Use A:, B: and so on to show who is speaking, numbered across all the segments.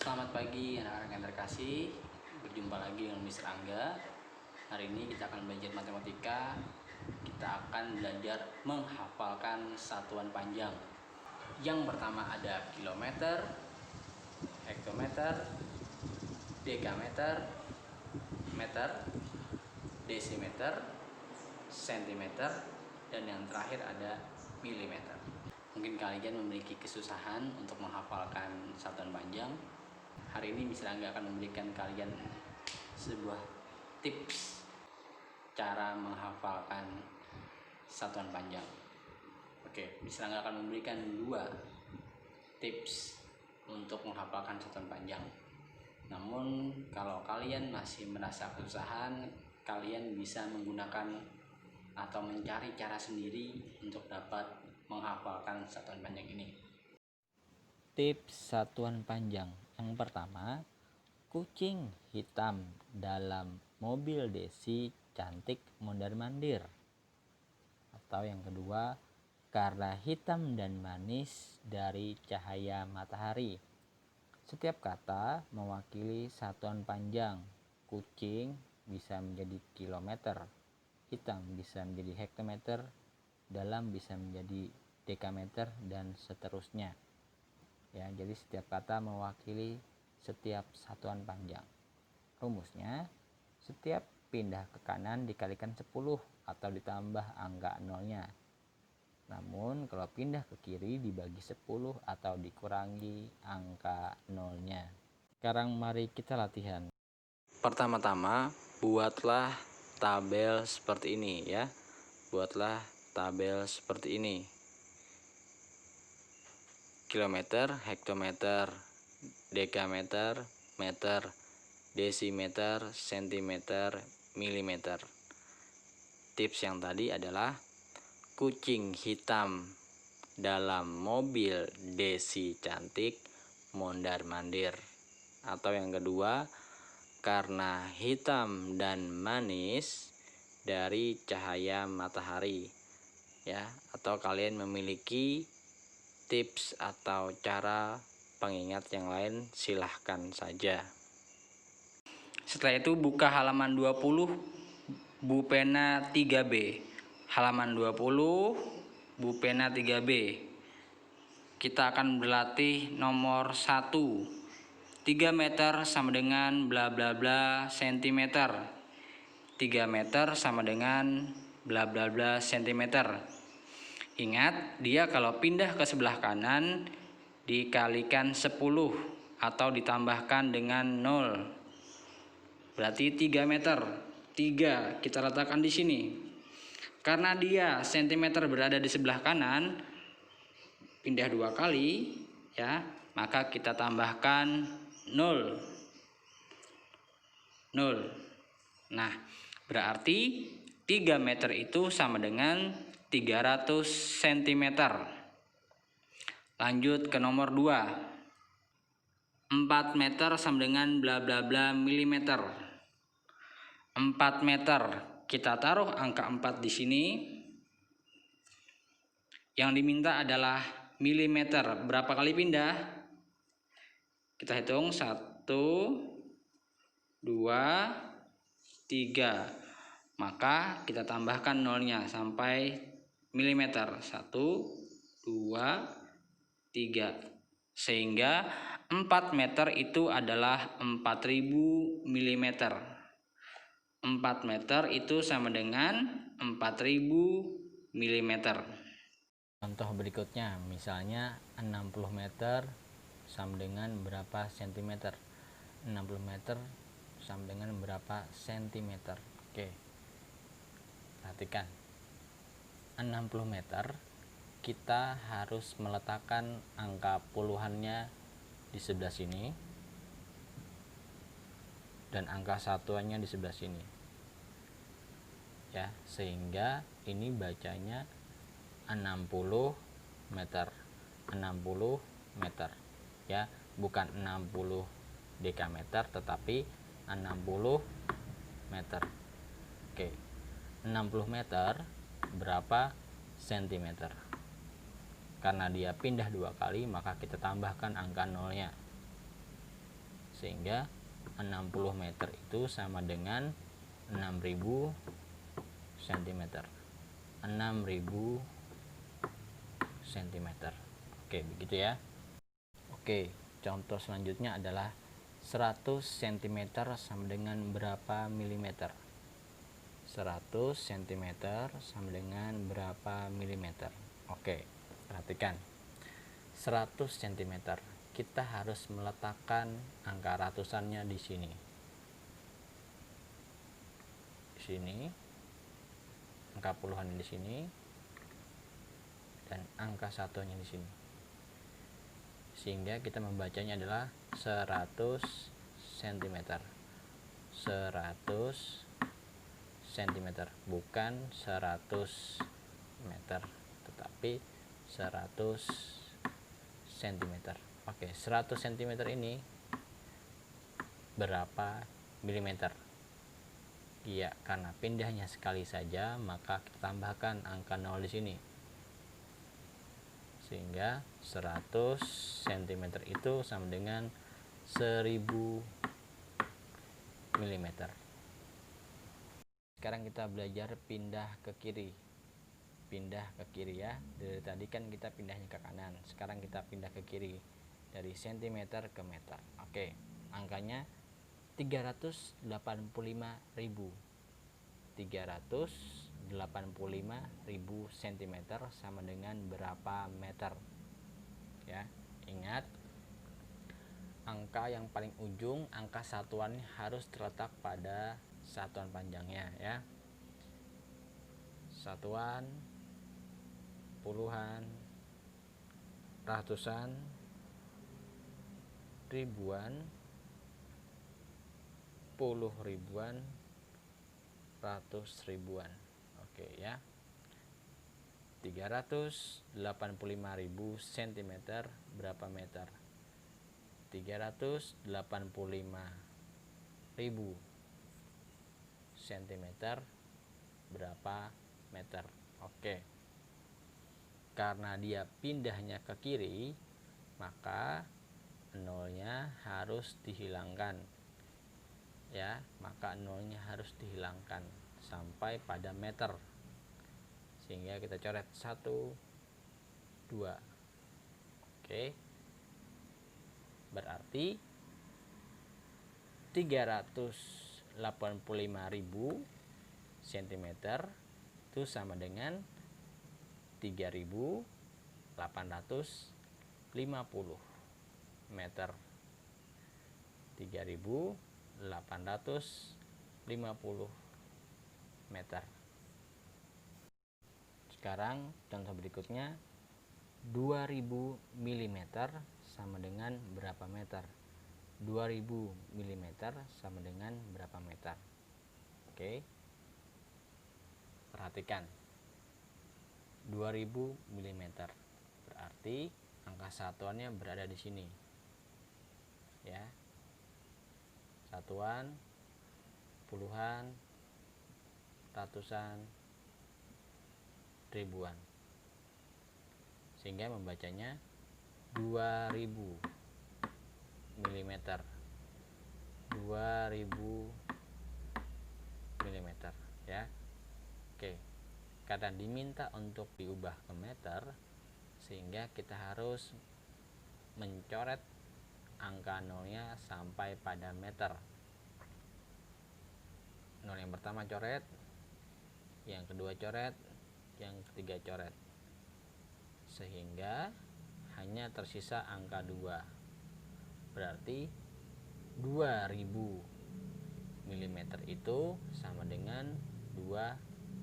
A: Selamat pagi anak-anak yang terkasih. Berjumpa lagi dengan Mr. Angga. Hari ini kita akan belajar matematika. Kita akan belajar menghafalkan satuan panjang. Yang pertama ada kilometer, hektometer, dekameter, meter, desimeter, sentimeter, dan yang terakhir ada milimeter. Mungkin kalian memiliki kesusahan untuk menghafalkan satuan panjang. Hari ini Mr. Angga akan memberikan kalian sebuah tips cara menghafalkan satuan panjang. Oke, Mr. Angga akan memberikan 2 tips untuk menghafalkan satuan panjang. Namun kalau kalian masih merasa kesusahan, kalian bisa menggunakan atau mencari cara sendiri untuk dapat menghafalkan satuan panjang ini.
B: Tips satuan panjang. Yang pertama, kucing hitam dalam mobil Desi cantik mondar-mandir. Atau yang kedua, karena hitam dan manis dari cahaya matahari. Setiap kata mewakili satuan panjang. Kucing bisa menjadi kilometer, hitam bisa menjadi hektometer, dalam bisa menjadi dekameter, dan seterusnya. Ya, jadi setiap kata mewakili setiap satuan panjang. Rumusnya, setiap pindah ke kanan dikalikan 10 atau ditambah angka nolnya. Namun kalau pindah ke kiri dibagi 10 atau dikurangi angka nolnya. Sekarang mari kita latihan.
A: Pertama-tama buatlah tabel seperti ini ya. Buatlah tabel seperti ini. Kilometer, hektometer, dekameter, meter, desimeter, sentimeter, milimeter. Tips yang tadi adalah kucing hitam dalam mobil Desi cantik mondar-mandir. Atau yang kedua, karena hitam dan manis dari cahaya matahari. Ya, atau kalian memiliki tips atau cara pengingat yang lain, silahkan saja. Setelah itu buka halaman 20 Bu Pena 3B. Halaman 20 Bu Pena 3B. Kita akan berlatih nomor 1. 3 meter sama dengan bla bla bla sentimeter. 3 meter sama dengan bla bla bla sentimeter. Ingat, dia kalau pindah ke sebelah kanan dikalikan 10 atau ditambahkan dengan 0. Berarti 3 meter. 3 kita letakkan di sini. Karena dia sentimeter berada di sebelah kanan, pindah 2 kali ya, maka kita tambahkan 0. 0. Nah, berarti 3 meter itu sama dengan 300 cm. Lanjut ke nomor 2. 4 meter sama dengan bla bla bla milimeter. 4 meter. Kita taruh angka 4 di sini. Yang diminta adalah milimeter. Berapa kali pindah? Kita hitung 1, 2, 3. Maka kita tambahkan nolnya sampai milimeter. 1, 2, 3. Sehingga 4 meter itu adalah 4000 milimeter. 4 meter itu sama dengan 4000 milimeter.
B: Contoh berikutnya, misalnya 60 meter sama dengan berapa sentimeter? 60 meter sama dengan berapa sentimeter? Oke, perhatikan. 60 meter kita harus meletakkan angka puluhannya di sebelah sini dan angka satuannya di sebelah sini ya, sehingga ini bacanya 60 meter. 60 meter ya, bukan 60 dekameter tetapi 60 meter. Oke, 60 meter berapa sentimeter? Karena dia pindah 2 kali, maka kita tambahkan angka nolnya. sehingga 60 meter itu sama dengan 6000 cm. 6000 cm. Oke, begitu ya. Oke, contoh selanjutnya adalah 100 cm sama dengan berapa milimeter? 100 cm sama dengan berapa milimeter? Oke, perhatikan. 100 cm. Kita harus meletakkan angka ratusannya di sini. Di sini. Angka puluhan di sini. Dan angka satunya di sini. Sehingga kita membacanya adalah 100 cm. 100 cm, bukan 100 meter, tetapi 100 cm. Oke, 100 cm ini berapa milimeter? Iya, karena pindahnya sekali saja, maka kita tambahkan angka 0 di sini. Sehingga 100 cm itu sama dengan 1000 mm. Sekarang kita belajar pindah ke kiri. Pindah ke kiri ya. Dari tadi kan kita pindahnya ke kanan. Sekarang kita pindah ke kiri. Dari cm ke meter. Oke, angkanya 385.000. 385.000 cm sama dengan berapa meter? Ya, ingat angka yang paling ujung, angka satuan harus terletak pada satuan panjangnya ya. Satuan, puluhan, ratusan, ribuan, puluh ribuan, ratus ribuan. Oke ya. 385.000 cm berapa meter? 385.000 cm berapa meter? Oke. Karena dia pindahnya ke kiri, maka nolnya harus dihilangkan. Ya, maka nolnya harus dihilangkan sampai pada meter. Sehingga kita coret 1 2. Oke. Berarti 385.000 cm itu sama dengan 3.850 meter. 3.850 meter. Sekarang contoh berikutnya, 2000 mm sama dengan berapa meter? 2000 mm sama dengan berapa meter? Oke. Perhatikan. 2000 mm berarti angka satuannya berada di sini. Ya. Satuan, puluhan, ratusan, ribuan. Sehingga membacanya 2000 mm. 2000 mm ya. Oke. Karena diminta untuk diubah ke meter, sehingga kita harus mencoret angka nolnya sampai pada meter. Nol yang pertama coret, yang kedua coret, yang ketiga coret, sehingga hanya tersisa angka 2. Berarti 2000 mm itu sama dengan 2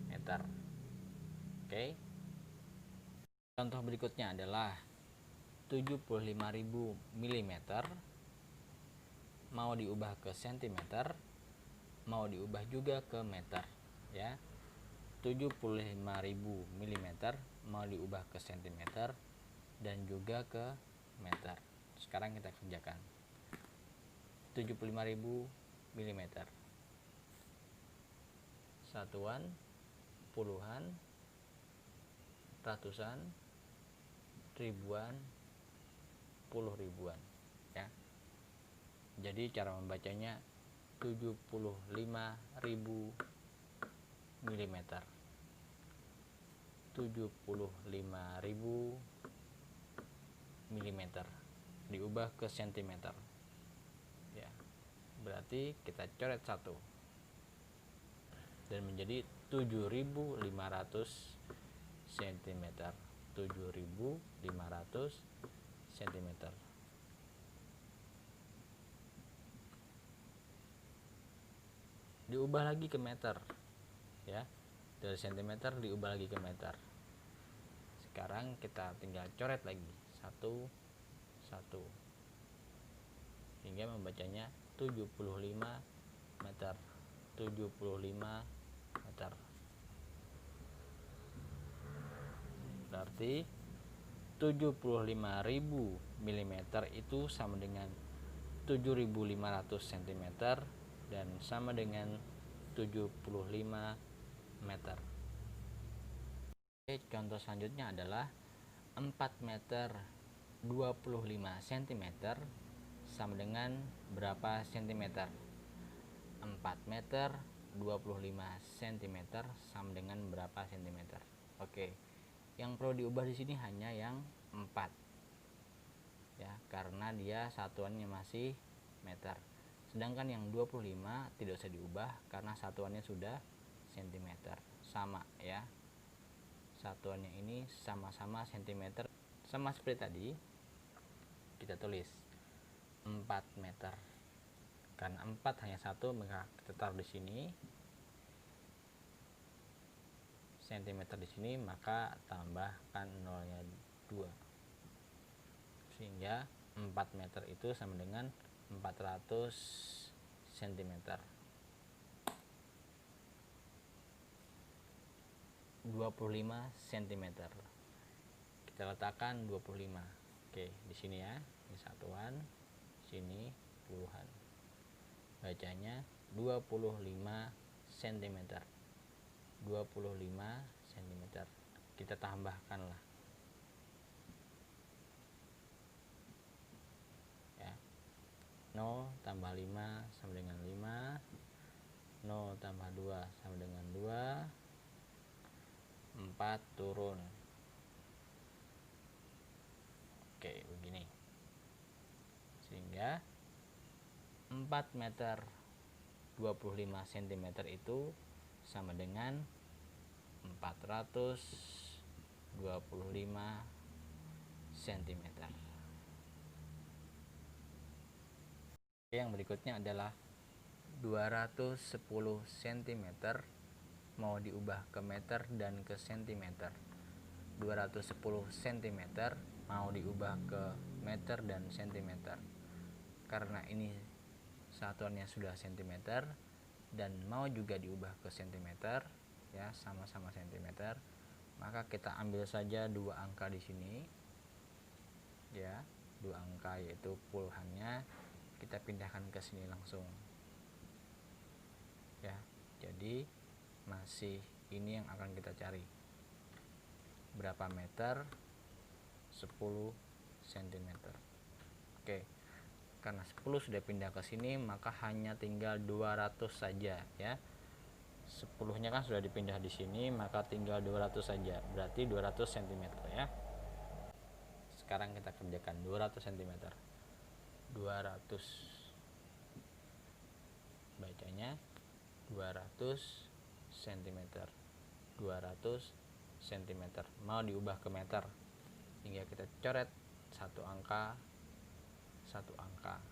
B: meter. Oke. Contoh berikutnya adalah 75.000 mm mau diubah ke cm, mau diubah juga ke meter ya. 75.000 mm mau diubah ke cm dan juga ke meter. Sekarang kita kerjakan. 75.000 mm. Satuan, puluhan, ratusan, ribuan, puluh ribuan ya. Jadi cara membacanya 75.000 mm. 75.000 mm diubah ke cm. Ya. Berarti kita coret 1 dan menjadi 7.500 cm. 7.500 cm. Diubah lagi ke meter, ya. Dari cm diubah lagi ke meter. Sekarang kita tinggal coret lagi 1 hingga membacanya 75 meter. 75 meter. Berarti 75.000 mm itu sama dengan 7.500 cm dan sama dengan 75 meter. Oke, contoh selanjutnya adalah 4 meter 25 cm sama dengan berapa cm? 4 meter 25 cm sama dengan berapa cm? Oke. Yang perlu diubah di sini hanya yang 4. Ya, karena dia satuannya masih meter. Sedangkan yang 25 tidak usah diubah karena satuannya sudah cm. Sama ya. Satuannya ini sama-sama cm. Sama seperti tadi, kita tulis 4 meter. Karena 4 hanya 1, maka kita taruh di sini. Cm di sini, maka tambahkan nolnya 2. Sehingga 4 meter itu sama dengan 400 cm. 25 cm. Kita letakkan 25. Oke, di sini ya. Ini satuan, sini puluhan. Bacanya 25 cm. 25 cm. Kita tambahkanlah. Ya. 0 tambah 5 sama dengan 5. 0 tambah 2 sama dengan 2. 4 turun. Oke, begini. Sehingga 4 meter 25 cm itu sama dengan 425 cm. Yang berikutnya adalah 210 cm mau diubah ke meter dan ke cm. 210 cm mau diubah ke meter dan cm. Karena ini satuannya sudah cm dan mau juga diubah ke cm, ya, sama-sama cm, maka kita ambil saja 2 angka di sini, ya, 2 angka yaitu puluhannya kita pindahkan ke sini langsung, ya. Jadi masih ini yang akan kita cari, berapa meter? 10 cm. Oke, karena 10 sudah pindah ke sini, maka hanya tinggal 200 saja, ya. 10-nya kan sudah dipindah di sini, maka tinggal 200 saja. Berarti 200 cm, ya. Sekarang kita kerjakan 200 cm. 200. Bacanya 200 cm. 200 cm. Mau diubah ke meter. Hingga kita coret 1 angka, 1 angka.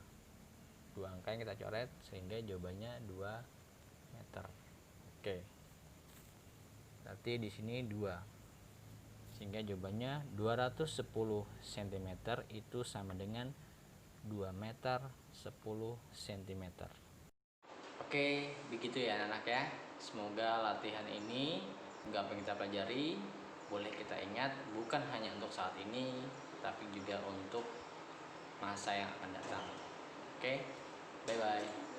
B: 2 angka yang kita coret sehingga jawabannya 2 meter. Oke. Berarti di sini 2. Sehingga jawabannya 210 cm itu sama dengan 2 meter 10 cm.
A: Oke, begitu ya anak-anak ya. Semoga latihan ini gampang kita pelajari, boleh kita ingat bukan hanya untuk saat ini, tapi juga untuk masa yang akan datang. Oke, bye-bye.